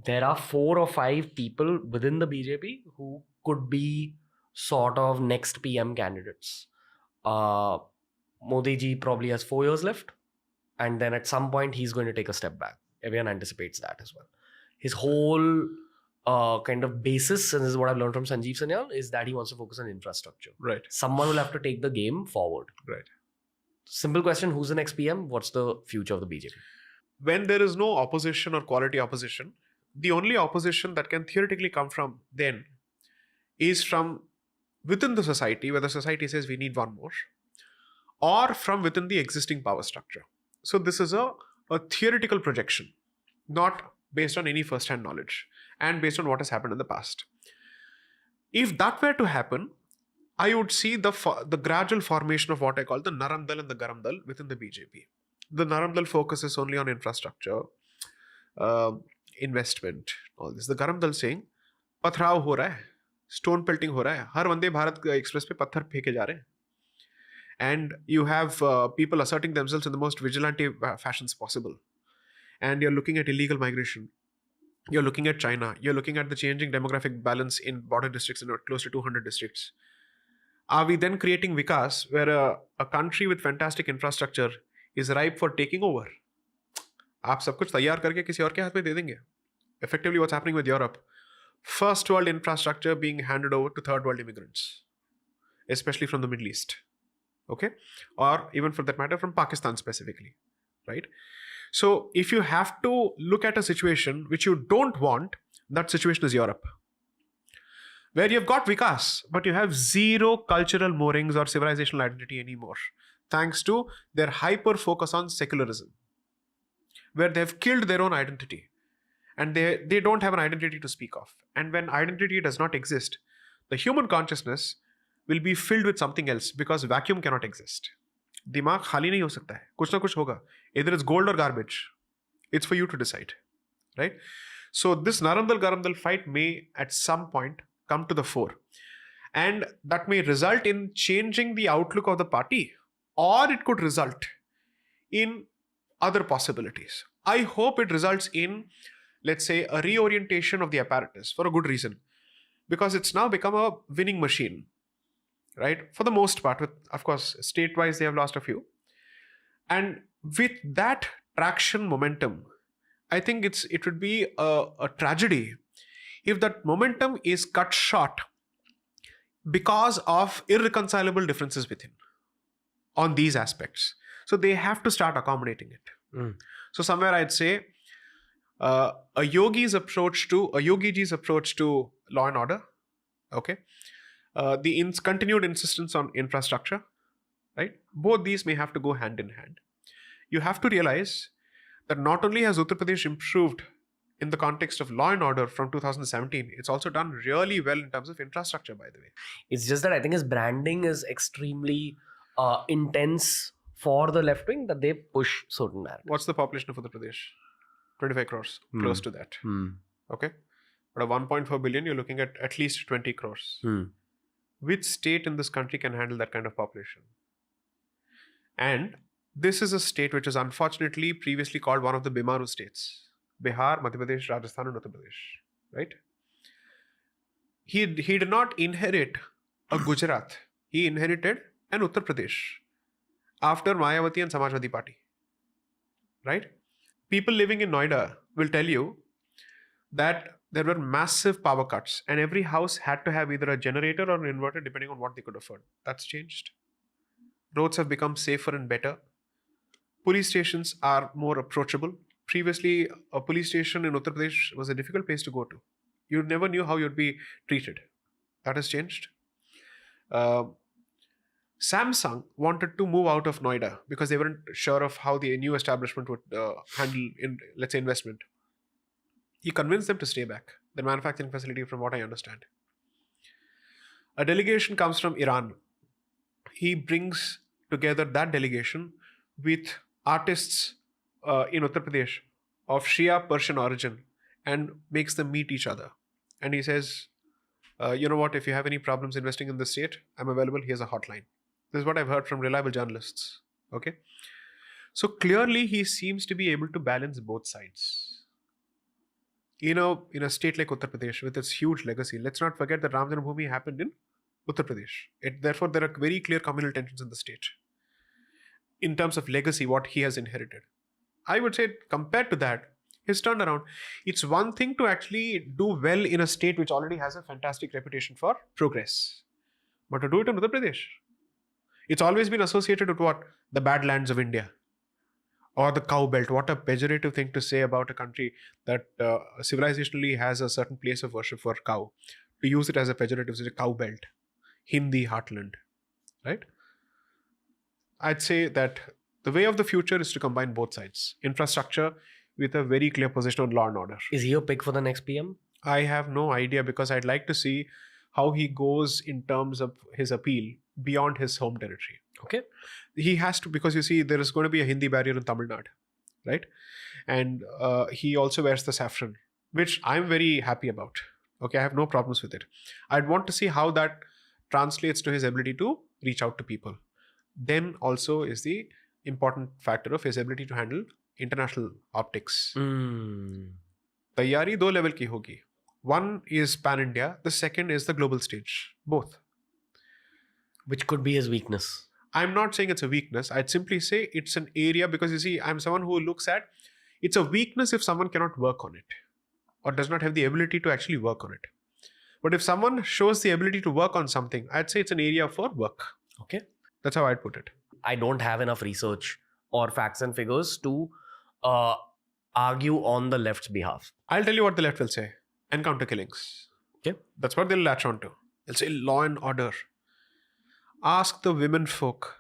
there are 4 or 5 people within the BJP who could be sort of next PM candidates. Modi ji probably has 4 years left, and then at some point he's going to take a step back. Everyone anticipates that as well. His whole kind of basis, and this is what I've learned from Sanjeev Sanyal, is that he wants to focus on infrastructure. Right. Someone will have to take the game forward. Right. Simple question, who's the next PM? What's the future of the BJP? When there is no opposition or quality opposition, the only opposition that can theoretically come from then is from within the society, where the society says we need one more, or from within the existing power structure. So this is a theoretical projection, not based on any first-hand knowledge and based on what has happened in the past. If that were to happen, I would see the gradual formation of what I call the Naram Dal and the Garam Dal within the BJP. The Naram Dal focuses only on infrastructure, investment, all this. The Garam Dal saying, pathrav ho raha hai, stone pelting ho raha hai, har Vande Bharat Express pe patthar pheke ja rahe hain. And you have people asserting themselves in the most vigilante fashions possible. And you're looking at illegal migration. You're looking at China. You're looking at the changing demographic balance in border districts, in close to 200 districts. Are we then creating Vikas, where a country with fantastic infrastructure is ripe for taking over? आप सब कुछ तैयार करके किसी और के हाथ में दे देंगे. Effectively, what's happening with Europe? First world infrastructure being handed over to third world immigrants, especially from the Middle East. Okay? Or even for that matter, from Pakistan specifically. Right? So if you have to look at a situation which you don't want, that situation is Europe, where you've got Vikas, but you have zero cultural moorings or civilizational identity anymore, thanks to their hyper focus on secularism, where they've killed their own identity and they don't have an identity to speak of. And when identity does not exist, the human consciousness will be filled with something else, because vacuum cannot exist. दिमाग खाली नहीं हो सकता है, कुछ ना कुछ होगा. Either it's gold or garbage. It's for you to decide, right? So this Naram Dal Garam Dal fight may at some point come to the fore, and that may result in changing the outlook of the party, or it could result in other possibilities. I hope it results in, let's say, a reorientation of the apparatus for a good reason, because it's now become a winning machine. Right? For the most part, with, of course, state-wise, they have lost a few. And with that traction momentum, I think it would be a tragedy if that momentum is cut short because of irreconcilable differences within on these aspects. So they have to start accommodating it. So somewhere I'd say a Yogi Ji's approach to law and order, okay? The continued insistence on infrastructure, right? Both these may have to go hand in hand. You have to realize that not only has Uttar Pradesh improved in the context of law and order from 2017, it's also done really well in terms of infrastructure, by the way. It's just that I think his branding is extremely intense for the left wing, that they push certain narratives. What's the population of Uttar Pradesh? 25 crores, close to that. Okay. But at 1.4 billion, you're looking at least 20 crores. Which state in this country can handle that kind of population? And this is a state which is unfortunately previously called one of the Bimaru states. Bihar, Madhya Pradesh, Rajasthan and Uttar Pradesh. Right? He did not inherit a Gujarat. He inherited an Uttar Pradesh after Mayawati and Samajwadi Party. Right? People living in Noida will tell you that there were massive power cuts and every house had to have either a generator or an inverter depending on what they could afford. That's changed. Roads have become safer and better. Police stations are more approachable. Previously, a police station in Uttar Pradesh was a difficult place to go to. You never knew how you'd be treated. That has changed. Samsung wanted to move out of Noida because they weren't sure of how the new establishment would handle, let's say, investment. He convinced them to stay back, the manufacturing facility, from what I understand. A delegation comes from Iran. He brings together that delegation with artists in Uttar Pradesh of Shia Persian origin and makes them meet each other. And he says, you know what, if you have any problems investing in the state, I'm available, here's a hotline. This is what I've heard from reliable journalists. Okay. So clearly he seems to be able to balance both sides. in a state like Uttar Pradesh with its huge legacy, let's not forget that Ram Janmabhoomi happened in Uttar Pradesh. Therefore, there are very clear communal tensions in the state in terms of legacy, what he has inherited. I would say, compared to that, his turnaround, it's one thing to actually do well in a state which already has a fantastic reputation for progress. But to do it in Uttar Pradesh, it's always been associated with what? The bad lands of India. Or the cow belt. What a pejorative thing to say about a country that civilizationally has a certain place of worship for cow. To use it as a pejorative, such a cow belt. Hindi heartland. Right? I'd say that the way of the future is to combine both sides. Infrastructure with a very clear position on law and order. Is he your pick for the next PM? I have no idea because I'd like to see how he goes in terms of his appeal beyond his home territory. Okay. He has to, because you see, there is going to be a Hindi barrier in Tamil Nadu, right? And he also wears the saffron, which I'm very happy about. Okay, I have no problems with it. I'd want to see how that translates to his ability to reach out to people. Then also is the important factor of his ability to handle international optics. Taiyari do level ki hogi. One is pan-India, the second is the global stage. Both. Which could be his weakness. I'm not saying it's a weakness. I'd simply say it's an area because you see, I'm someone who looks at it's a weakness if someone cannot work on it or does not have the ability to actually work on it. But if someone shows the ability to work on something, I'd say it's an area for work. Okay. That's how I'd put it. I don't have enough research or facts and figures to argue on the left's behalf. I'll tell you what the left will say. Encounter killings. Okay. That's what they'll latch on to. They'll say law and order. Ask the women folk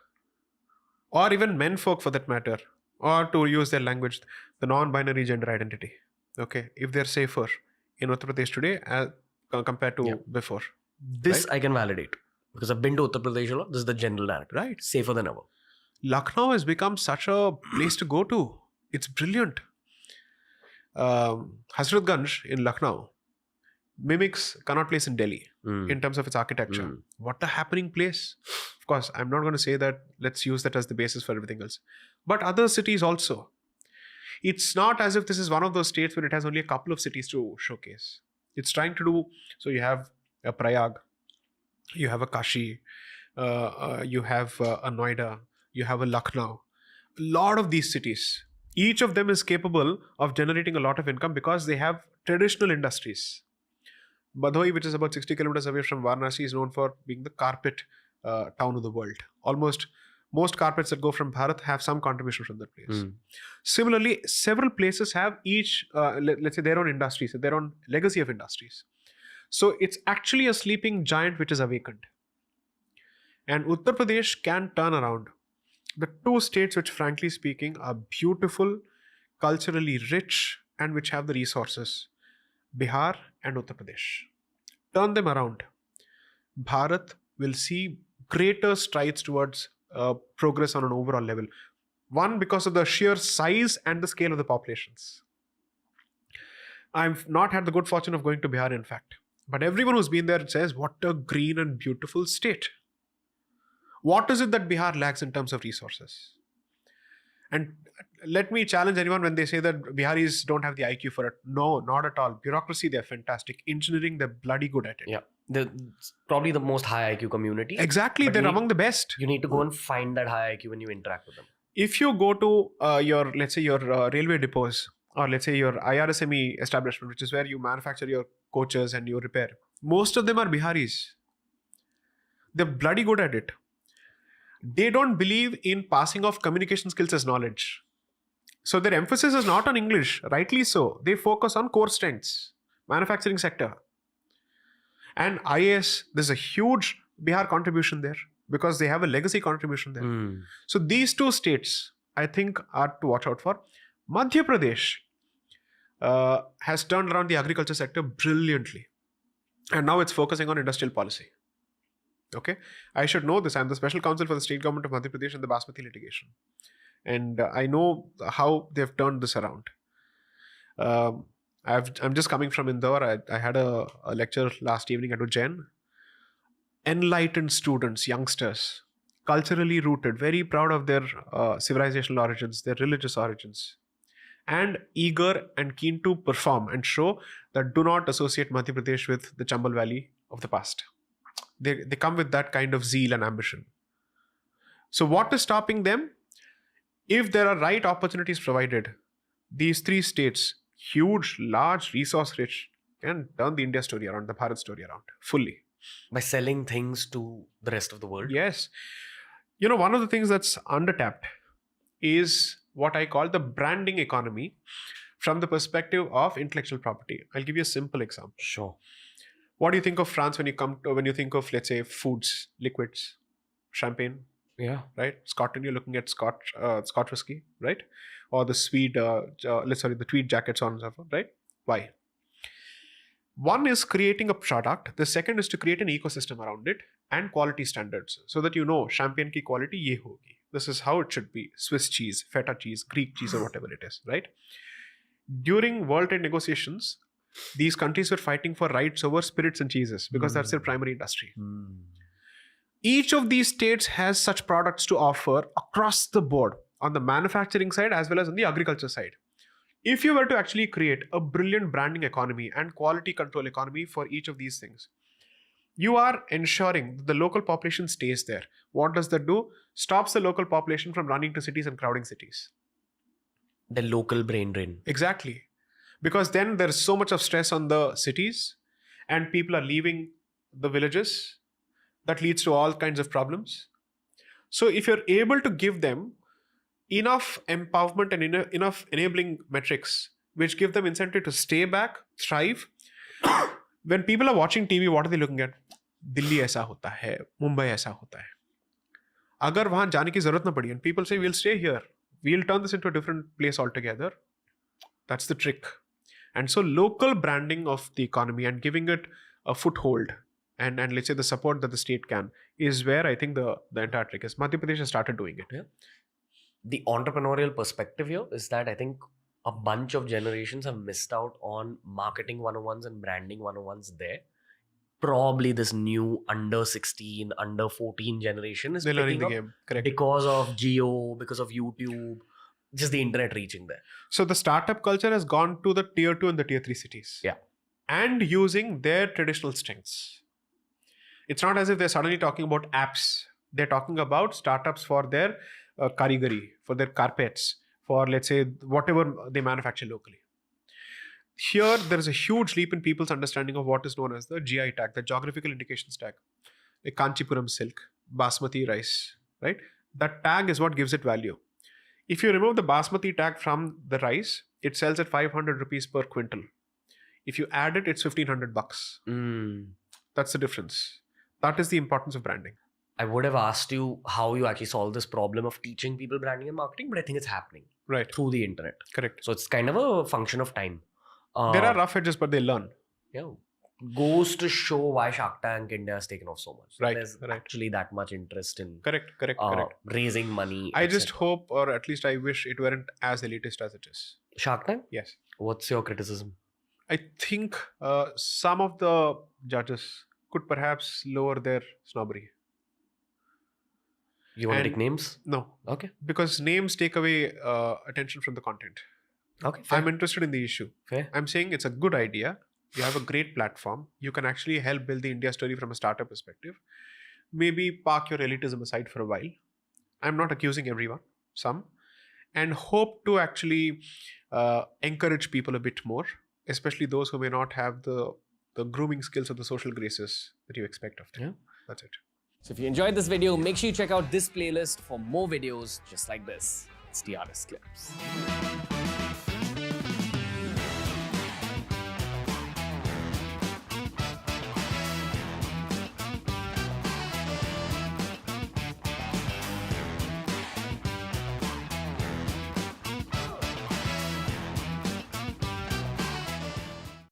or even men folk for that matter, or to use their language, the non-binary gender identity. Okay. If they're safer in Uttar Pradesh today compared to before. This right? I can validate because I've been to Uttar Pradesh a lot. This is the general narrative. Right. Safer than ever. Lucknow has become such a place to go to. It's brilliant. Hazratganj in Lucknow mimics Connaught Place in Delhi in terms of its architecture. What a happening place. Of course, I'm not going to say that let's use that as the basis for everything else. But other cities also. It's not as if this is one of those states where it has only a couple of cities to showcase. It's trying to do, so you have a Prayag, you have a Kashi, you have a Noida, you have a Lucknow. A lot of these cities, each of them is capable of generating a lot of income because they have traditional industries. Bhadoi, which is about 60 kilometers away from Varanasi, is known for being the carpet town of the world. Most carpets that go from Bharat have some contribution from that place. Similarly, several places have each, let's say, their own industries, their own legacy of industries. So it's actually a sleeping giant which is awakened. And Uttar Pradesh can turn around. The two states which, frankly speaking, are beautiful, culturally rich, and which have the resources. Bihar and Uttar Pradesh. Turn them around. Bharat will see greater strides towards progress on an overall level. One, because of the sheer size and the scale of the populations. I've not had the good fortune of going to Bihar, in fact. But everyone who's been there says, what a green and beautiful state. What is it that Bihar lacks in terms of resources? And let me challenge anyone when they say that Biharis don't have the IQ for it. No, not at all. Bureaucracy, they're fantastic. Engineering, they're bloody good at it. Yeah. They're probably the most high IQ community. Exactly. They're among the best. You need to go and find that high IQ when you interact with them. If you go to your railway depots, or let's say your IRSME establishment, which is where you manufacture your coaches and you repair, most of them are Biharis. They're bloody good at it. They don't believe in passing off communication skills as knowledge. So their emphasis is not on English, rightly so. They focus on core strengths, manufacturing sector. And IAS, there's a huge Bihar contribution there because they have a legacy contribution there. So these two states, I think, are to watch out for. Madhya Pradesh has turned around the agriculture sector brilliantly. And now it's focusing on industrial policy. Okay, I should know this. I'm the special counsel for the state government of Madhya Pradesh in the Basmati litigation. And I know how they've turned this around. I'm just coming from Indore. I had a lecture last evening at Ujjain. Enlightened students, youngsters, culturally rooted, very proud of their civilizational origins, their religious origins. and eager and keen to perform and show that do not associate Madhya Pradesh with the Chambal Valley of the past. They come with that kind of zeal and ambition. So what is stopping them? If there are right opportunities provided, these three states, huge, large, resource-rich, can turn the India story around, the Bharat story around, fully. By selling things to the rest of the world. Yes. You know, one of the things that's undertapped is what I call the branding economy from the perspective of intellectual property. I'll give you a simple example. Sure. What do you think of France when you think of, let's say, foods, liquids, champagne? Yeah. Right? Scotland, you're looking at Scotch whiskey, right? Or the the tweed jackets, on and so forth, right? Why? One is creating a product. The second is to create an ecosystem around it and quality standards, so that you know champagne ki quality ye hogi. This is how it should be. Swiss cheese, feta cheese, Greek cheese, or whatever it is, right? During World Trade negotiations, these countries were fighting for rights over spirits and cheeses because that's their primary industry. Each of these states has such products to offer across the board on the manufacturing side as well as on the agriculture side. If you were to actually create a brilliant branding economy and quality control economy for each of these things, you are ensuring that the local population stays there. What does that do? Stops the local population from running to cities and crowding cities. The local brain drain. Exactly. Because then there's so much of stress on the cities and people are leaving the villages. That leads to all kinds of problems. So if you're able to give them enough empowerment and enough enabling metrics which give them incentive to stay back, thrive. When people are watching TV, what are they looking at? Delhi aisa hota hai, Mumbai aisa hota hai. Agar wahan jaane ki zarurat na padi, and people say we'll stay here, we'll turn this into a different place altogether. That's the trick. And so local branding of the economy and giving it a foothold and let's say the support that the state can is where I think the entire trick is. Madhya Pradesh has started doing it. Yeah. The entrepreneurial perspective here is that I think a bunch of generations have missed out on marketing 101s and branding 101s there. Probably this new under 16, under 14 generation is They're learning picking the up game. Correct. because of AJIO, because of YouTube, just the internet reaching there. So the startup culture has gone to the tier 2 and the tier 3 cities. Yeah. And using their traditional strengths. It's not as if they're suddenly talking about apps. They're talking about startups for their karigari, for their carpets, for let's say whatever they manufacture locally. Here, there is a huge leap in people's understanding of what is known as the GI tag, the geographical indications tag. Like Kanchipuram silk, basmati rice, right? That tag is what gives it value. If you remove the basmati tag from the rice, it sells at 500 rupees per quintal. If you add it, it's 1,500 bucks. That's the difference. That is the importance of branding. I would have asked you how you actually solve this problem of teaching people branding and marketing, but I think it's happening Right. through the internet. Correct. So it's kind of a function of time. There are rough edges, but they learn. Yeah, goes to show why Shark Tank India has taken off so much. Right, There's right. actually that much interest in Correct. raising money. I just etc. hope, or at least I wish it weren't as elitist as it is. Shark Tank? Yes. What's your criticism? I think some of the judges could perhaps lower their snobbery. You want to And- take names? No, Okay. because names take away attention from the content. Okay. Fair. I'm interested in the issue. Fair. I'm saying it's a good idea. You have a great platform. You can actually help build the India story from a startup perspective. Maybe park your elitism aside for a while. I'm not accusing everyone, some. And hope to actually encourage people a bit more, especially those who may not have the grooming skills or the social graces that you expect of them. Yeah. That's it. So if you enjoyed this video, make sure you check out this playlist for more videos just like this. It's the Artist Clips.